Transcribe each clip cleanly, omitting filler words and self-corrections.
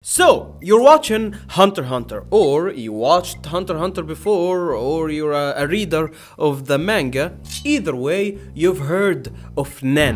So, you're watching Hunter x Hunter, or you watched Hunter x Hunter before, or you're a reader of the manga. Either way, you've heard of Nen,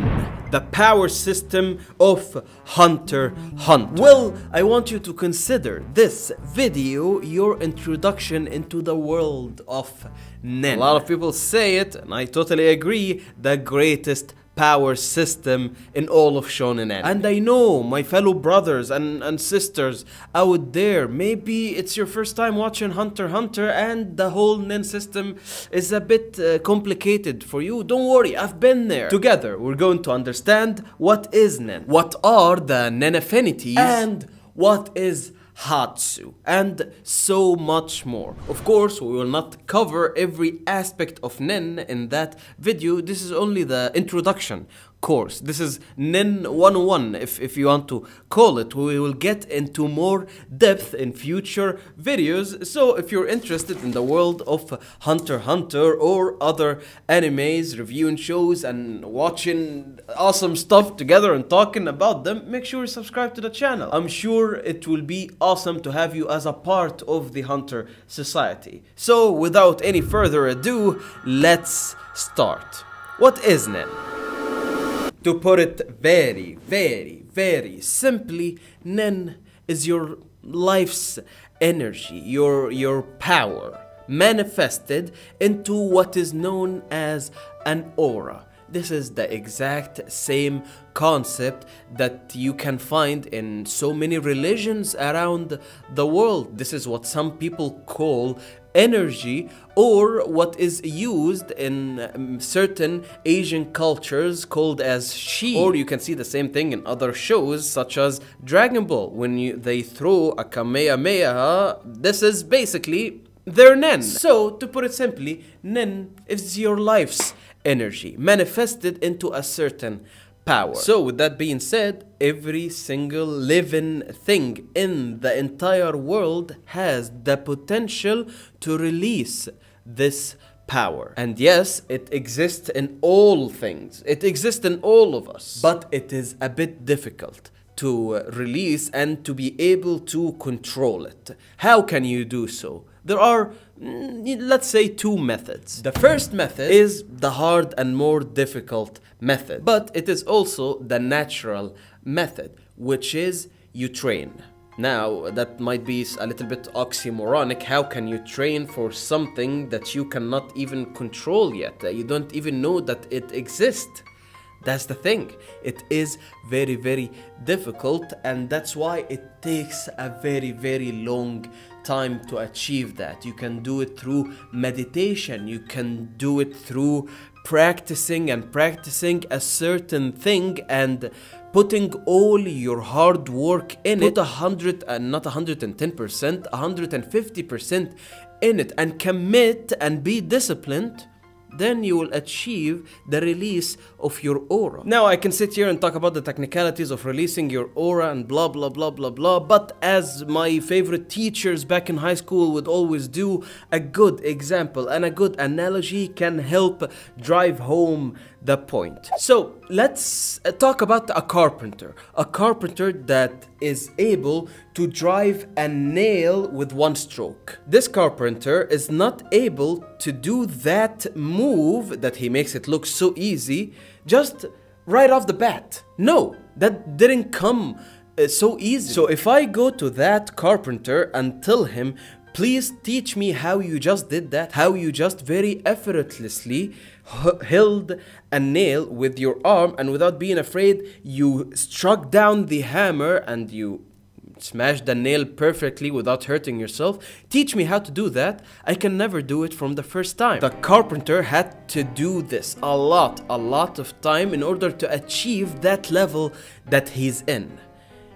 the power system of Hunter x Hunter. Well, I want you to consider this video your introduction into the world of Nen. A lot of people say it, and I totally agree, the greatest power system in all of shonen anime. And I know my fellow brothers and sisters out there, maybe it's your first time watching Hunter x Hunter and the whole Nen system is a bit complicated for you. Don't worry, I've been there. Together, we're going to understand what is Nen, what are the Nen affinities, and what is Hatsu, and so much more. Of course, we will not cover every aspect of Nen in that video. This is only the introduction course. This is Nen 101, if you want to call it. We will get into more depth in future videos. So if you're interested in the world of Hunter x Hunter or other animes, reviewing shows and watching awesome stuff together and talking about them, make sure you subscribe to the channel. I'm sure it will be awesome to have you as a part of the Hunter society. So without any further ado, let's start. What is Nen? To put it very simply, Nen is your life's energy, your power, manifested into what is known as an aura. This is the exact same concept that you can find in so many religions around the world. This is what some people call energy, or what is used in certain Asian cultures called as Shi. Or you can see the same thing in other shows such as Dragon Ball. When they throw a Kamehameha, this is basically their Nen. So to put it simply, Nen is your life's energy manifested into a certain power. So with that being said, every single living thing in the entire world has the potential to release this power. And yes, it exists in all things. It exists in all of us. But it is a bit difficult to release and to be able to control it. How can you do so? There are, let's say, two methods. The first method is the hard and more difficult method, but it is also the natural method, which is you train. Now, that might be a little bit oxymoronic. How can you train for something that you cannot even control yet? You don't even know that it exists. That's the thing. It is very difficult, and that's why it takes a very long time to achieve that. You can do it through meditation. You can do it through practicing a certain thing and putting all your hard work in it. Put 100 and not 110%, 150% in it, and commit and be disciplined. Then you will achieve the release of your aura. Now I can sit here and talk about the technicalities of releasing your aura and blah blah, but as my favorite teachers back in high school would always do, a good example and a good analogy can help drive home the point. So let's talk about a carpenter that is able to drive a nail with one stroke. This carpenter is not able to do that move that he makes it look so easy just right off the bat. No, that didn't come so easy. So if I go to that carpenter and tell him, please teach me how you just did that, how you just very effortlessly held a nail with your arm and without being afraid you struck down the hammer and you smashed the nail perfectly without hurting yourself. Teach me how to do that. I can never do it from the first time. The carpenter had to do this a lot of time in order to achieve that level that he's in.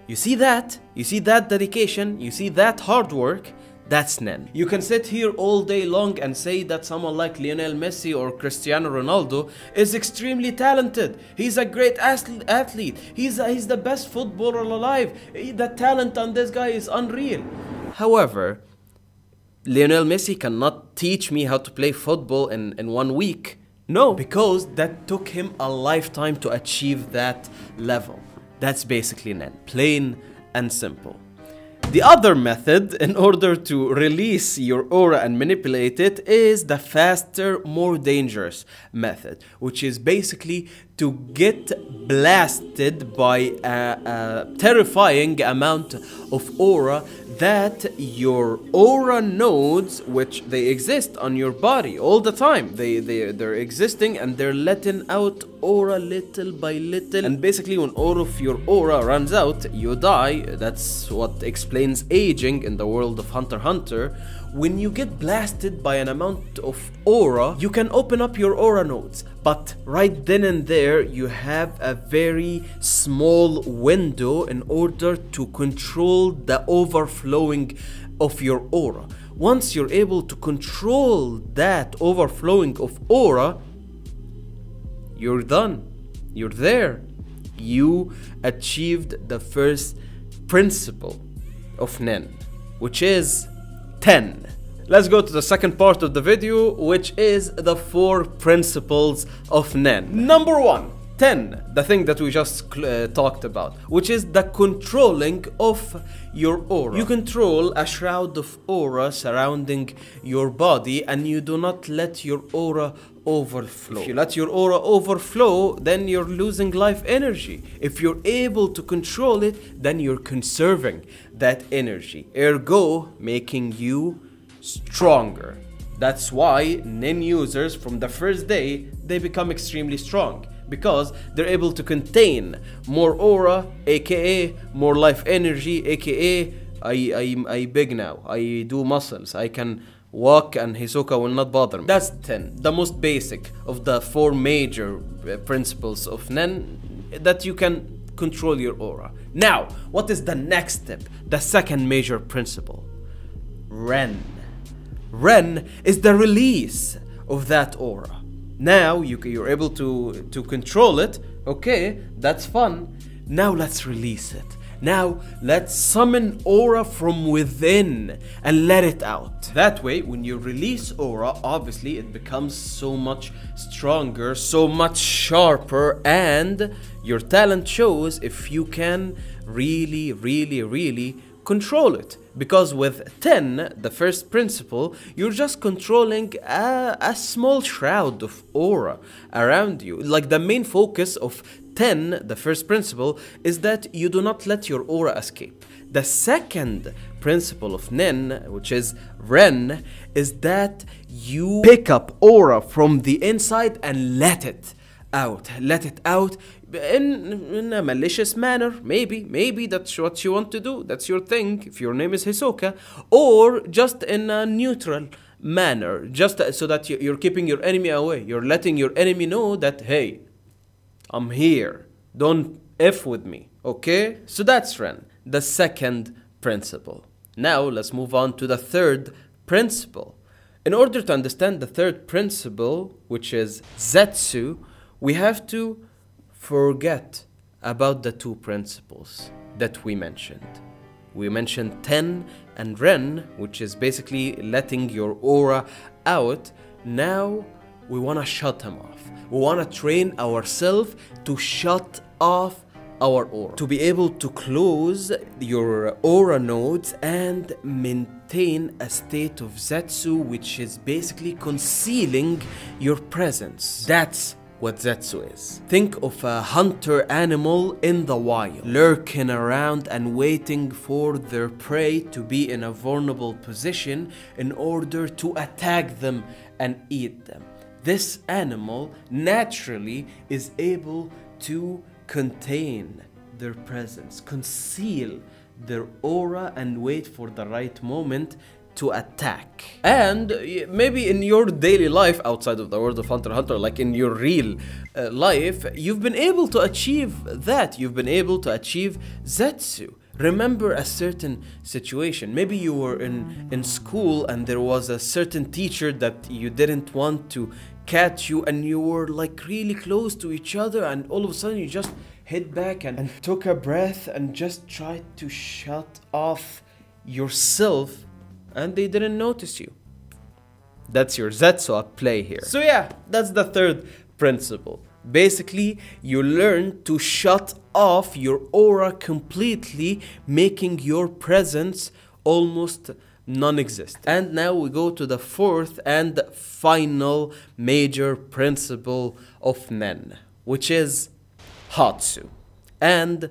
You see that? You see that dedication? You see that hard work? That's Nen. You can sit here all day long and say that someone like Lionel Messi or Cristiano Ronaldo is extremely talented. He's a great athlete. He's the best footballer alive. The talent on this guy is unreal. However, Lionel Messi cannot teach me how to play football in 1 week. No, because that took him a lifetime to achieve that level. That's basically Nen. Plain and simple. The other method, in order to release your aura and manipulate it, is the faster, more dangerous method, which is basically to get blasted by a terrifying amount of aura that your aura nodes, which they exist on your body all the time, they're existing and they're letting out aura little by little, and basically when all of your aura runs out, you die. That's what explains aging in the world of Hunter x Hunter. When you get blasted by an amount of aura, you can open up your aura nodes, but right then and there you have a very small window in order to control the overflowing of your aura. Once you're able to control that overflowing of aura, you're done. You're there. You achieved the first principle of Nen, which is 10. Let's go to the second part of the video, which is the 4 principles of Nen. Number 1, 10, the thing that we just talked about, which is the controlling of your aura. You control a shroud of aura surrounding your body, and you do not let your aura overflow. If you let your aura overflow, then you're losing life energy. If you're able to control it, then you're conserving that energy, ergo making you stronger. That's why Nen users from the first day, they become extremely strong, because they're able to contain more aura, aka more life energy, aka I big now, I do muscles, I can walk and Hisoka will not bother me. That's 10, the most basic of the 4 major principles of Nen, that you can control your aura. Now, what is the next step? The second major principle, Ren. Ren is the release of that aura. Now you're able to control it. Okay, that's fun. Now let's release it. Now let's summon aura from within and let it out. That way, when you release aura, obviously it becomes so much stronger, so much sharper, and your talent shows if you can really control it. Because with 10, the first principle, you're just controlling a small shroud of aura around you. Like the main focus of 10, the first principle, is that you do not let your aura escape. The second principle of Nen, which is Ren, is that you pick up aura from the inside and let it out. Let it out in a malicious manner. Maybe that's what you want to do. That's your thing, if your name is Hisoka. Or just in a neutral manner, just so that you're keeping your enemy away. You're letting your enemy know that, hey, I'm here, don't F with me, okay? So that's Ren, the second principle. Now let's move on to the third principle. In order to understand the third principle, which is Zetsu, we have to forget about the 2 principles that we mentioned. We mentioned 10 and Ren, which is basically letting your aura out. Now we want to shut them off. We want to train ourselves to shut off our aura, to be able to close your aura nodes and maintain a state of Zetsu, which is basically concealing your presence. That's what Zetsu is. Think of a hunter animal in the wild, lurking around and waiting for their prey to be in a vulnerable position in order to attack them and eat them. This animal naturally is able to contain their presence, conceal their aura, and wait for the right moment to attack. And maybe in your daily life outside of the world of Hunter x Hunter, like in your real life, you've been able to achieve that. You've been able to achieve Zetsu. Remember a certain situation. Maybe you were in school and there was a certain teacher that you didn't want to catch you, and you were like really close to each other, and all of a sudden you just hit back and took a breath and just tried to shut off yourself, and they didn't notice you. That's your Zetsu at play here. So yeah, that's the third principle. Basically, you learn to shut off your aura completely, making your presence almost non-existent. And now we go to the fourth and final major principle of Nen, which is Hatsu. And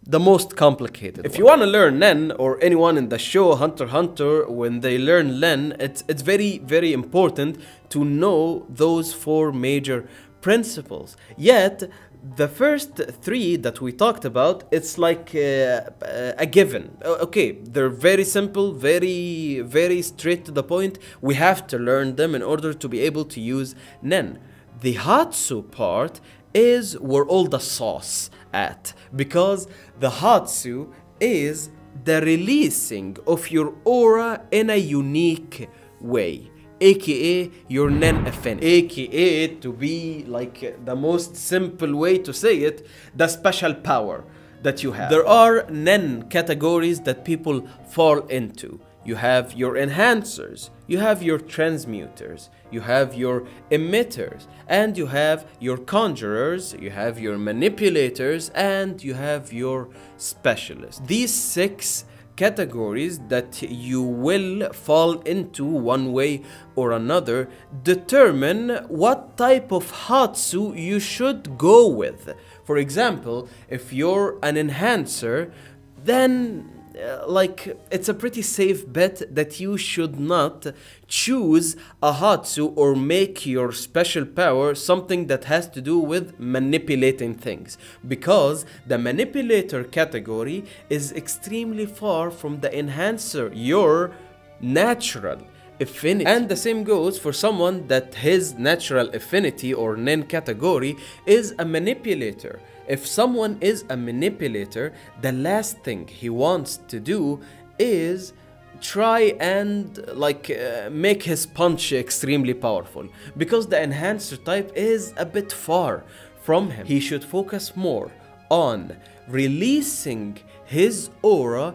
the most complicated If you want to learn Nen, or anyone in the show Hunter x Hunter, when they learn Nen, it's very, very important to know those four major principles. Yet, the first three that we talked about, it's like a given. Okay, they're very simple, very, very straight to the point. We have to learn them in order to be able to use Nen. The Hatsu part is where all the sauce at, because the Hatsu is the releasing of your aura in a unique way, aka your Nen affinity, aka, to be like the most simple way to say it, the special power that you have. There are Nen categories that people fall into. You have your enhancers, you have your transmuters, you have your emitters, and you have your conjurers, you have your manipulators, and you have your specialists. These 6 categories that you will fall into one way or another determine what type of Hatsu you should go with. For example, if you're an enhancer, then it's a pretty safe bet that you should not choose a Hatsu or make your special power something that has to do with manipulating things, because the manipulator category is extremely far from the enhancer, your natural affinity. And the same goes for someone that his natural affinity or Nen category is a manipulator. If someone is a manipulator, the last thing he wants to do is try and make his punch extremely powerful, because the enhancer type is a bit far from him. He should focus more on releasing his aura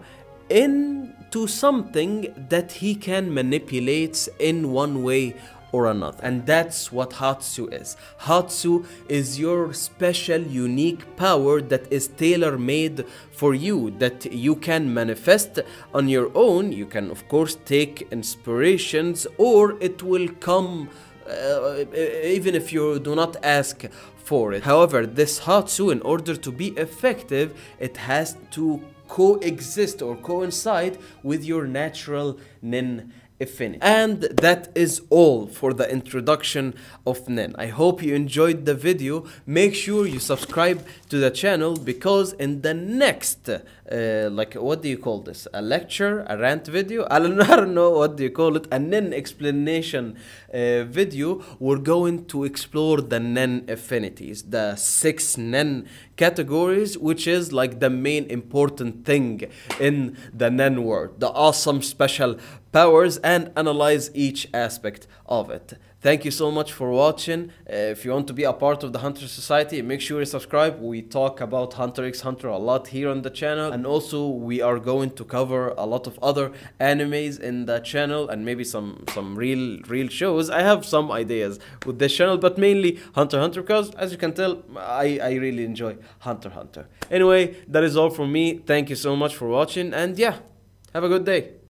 into something that he can manipulate in one way or another. And that's what Hatsu is. Hatsu is your special, unique power that is tailor-made for you, that you can manifest on your own. You can, of course, take inspirations, or it will come even if you do not ask for it. However, this Hatsu, in order to be effective, it has to coexist or coincide with your natural Nen affinity. And that is all for the introduction of Nen. I hope you enjoyed the video. Make sure you subscribe to the channel, because in the next what do you call this, a lecture, a rant video, I don't know what do you call it, a Nen explanation video, we're going to explore the Nen affinities, the 6 Nen categories, which is like the main important thing in the Nen world, the awesome special powers, and analyze each aspect of it. Thank you so much for watching. If you want to be a part of the Hunter Society, make sure you subscribe. We talk about Hunter x Hunter a lot here on the channel, and also we are going to cover a lot of other animes in the channel, and maybe some real shows. I have some ideas with this channel, but mainly Hunter x Hunter, because as you can tell, I really enjoy Hunter x Hunter. Anyway, that is all from me. Thank you so much for watching, and yeah, have a good day.